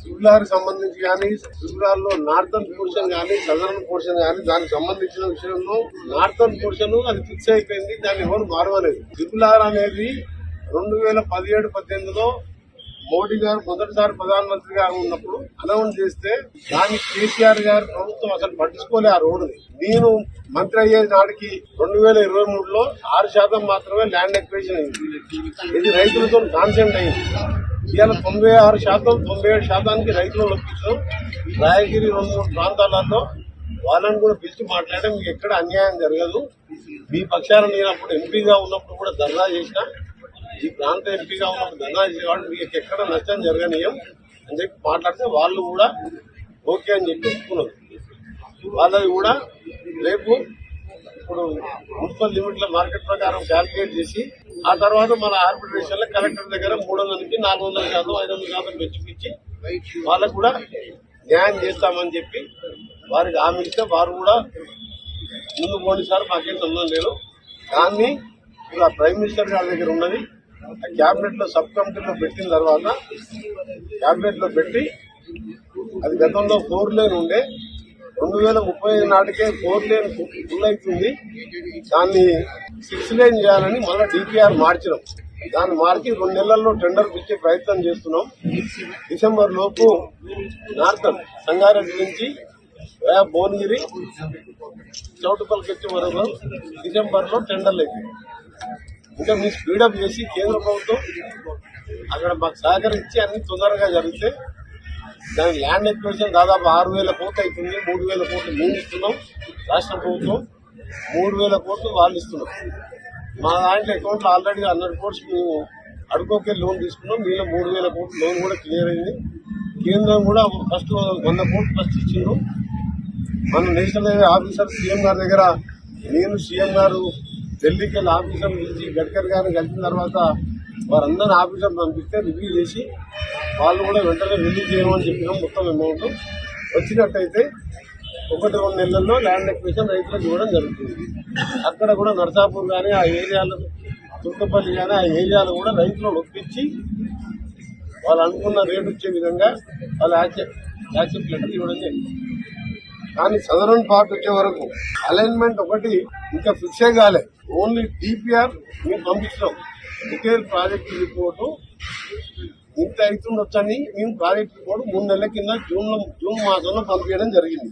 Triple R సంబంధించి కానీ త్రిపులార్లో northern portion కానీ సదరన్ పోర్షన్ కానీ దానికి సంబంధించిన విషయంలో నార్థన్ పోర్షన్ అది ఫిక్స్ అయిపోయింది. దాన్ని ఎవరు మారవలేదు. త్రిపులార్ అనేది 2017-18లో మోడీ గారు మొదటిసారి ప్రధానమంత్రిగా ఉన్నప్పుడు అనౌన్స్ చేస్తే దాన్ని కేసీఆర్ గారు ప్రభుత్వం అసలు పట్టించుకోలే ఆ రోడ్డుని. నేను మంత్రి అయ్యే నాటికి 2023లో 6% మాత్రమే ల్యాండ్ ఎక్విజిషన్ అయింది. ఇది రైతులతో కాన్సెంట్ అయింది. ఇవాళ 96%, 97%కి రైతులను ఒప్పించడం. రాయగిరి 2-3 ప్రాంతాలలో వాళ్ళని కూడా పిలిచి మాట్లాడడం మీకు ఎక్కడ అన్యాయం జరగదు. మీ పక్షాన నేను అప్పుడు ఎంపీగా ఉన్నప్పుడు కూడా ధర్నా చేసిన, ఈ ప్రాంత ఎంపీగా ఉన్నప్పుడు ధర్నా చేసేవాళ్ళు మీకు ఎక్కడ నష్టం జరగనీయం అని చెప్పి మాట్లాడితే వాళ్ళు కూడా ఓకే అని చెప్పి ఒప్పుకున్నారు. వాళ్ళది కూడా రేపు ఇప్పుడు మున్సిపల్ లిమిట్ల మార్కెట్ ప్రకారం క్యాల్కులేట్ చేసి ఆ తర్వాత మన ఆర్బిట్రేషన్ లో కలెక్టర్ దగ్గర 300కి 400%, 500% పెంచిపించి వాళ్ళకు కూడా న్యాయం చేస్తామని చెప్పి వారికి హామీ ఇస్తే వారు కూడా ముందు పోనీ సార్ మాకేం సంబంధం లేదు. దాన్ని ఇప్పుడు ప్రైమ్ మినిస్టర్ గారి దగ్గర ఉన్నది. క్యాబినెట్ లో సబ్ కమిటీలో పెట్టిన తర్వాత క్యాబినెట్ లో పెట్టి అది గతంలో 4 లేన్ ఉండే 2035 నాటికే 4 లేన్ ఫుల్ అవుతుంది. దాన్ని 6 లేన్ చేయాలని మళ్ళీ డిపిఆర్ మార్చినాం. దాన్ని మార్చి 2 నెలల్లో టెండర్ పిచ్చే ప్రయత్నం చేస్తున్నాం. డిసెంబర్ లోపు నార్థన్ సంగారెడ్డి నుంచి భువనగిరి చౌటుపల్లికి వచ్చే వరకు డిసెంబర్ లో టెండర్లు అవుతాయి. ఇంకా మీ స్పీడప్ చేసి కేంద్ర ప్రభుత్వం అక్కడ మాకు సహకరించి అన్ని తొందరగా జరిగితే దాని ల్యాండ్ ఎక్విజిషన్ దాదాపు 6,000 కోట్లు అవుతుంది. 3,000 కోట్లు మేము ఇస్తున్నాం, రాష్ట్ర ప్రభుత్వం 3,000 కోట్లు వాళ్ళు ఇస్తున్నాం. మా దాంట్లో అకౌంట్లో ఆల్రెడీ 100 కోట్స్ మేము అడుకోకే లోన్ తీసుకున్నాం. మీలో 3,000 కోట్లు లోన్ కూడా క్లియర్ అయింది. కేంద్రం కూడా ఫస్ట్ 100 కోట్లు ఫస్ట్ ఇచ్చిండ్రు. మన నేషనల్ హైవే ఆఫీసర్ సీఎం గారి దగ్గర నేను సీఎం గారు ఢిల్లీకి వెళ్ళి ఆఫీసర్ నుంచి గడ్కరీ గారిని కలిసిన తర్వాత వారందరినీ ఆఫీసర్ పంపిస్తే రివ్యూ చేసి వాళ్ళు కూడా వెంటనే రిలీజ్ చేయమని చెప్పినాం. మొత్తం అమౌంట్ వచ్చినట్టయితే 1-2 నెలల్లో ల్యాండ్ ఎక్విజిషన్ రైతులకు ఇవ్వడం జరుగుతుంది. అక్కడ కూడా నర్సాపూర్ కానీ ఆ ఏరియాలో తుర్కపల్లి కానీ ఆ ఏరియాలో కూడా రైతులను ఒప్పించి వాళ్ళు అనుకున్న రేటు వచ్చే విధంగా వాళ్ళు యాక్సెప్ట్ లెటర్ ఇవ్వడం జరిగింది. కానీ సదరన్ పార్ట్ వచ్చే వరకు అలైన్మెంట్ ఒకటి ఇంకా ఫిక్సే కాలే. ఓన్లీ డిపిఆర్ మేము పంపించినాం. డీటెయిల్ ప్రాజెక్ట్ రిపోర్టు ఇంత అవుతుండొచ్చని మేము ప్రాజెక్ట్ రిపోర్ట్ 3 నెలల కింద జూన్ మాసంలో పంపించడం జరిగింది.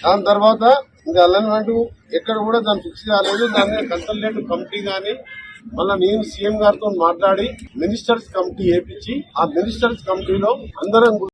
దాని తర్వాత ఇంకా అలైన్మెంట్ ఎక్కడ కూడా దాన్ని ఫిక్స్ కాలేదు. దాని మీద కన్సల్టేటివ్ కమిటీ కానీ మళ్ళీ నేను సీఎం గారితో మాట్లాడి మినిస్టర్స్ కమిటీ వేయించి ఆ మినిస్టర్స్ కమిటీలో అందరం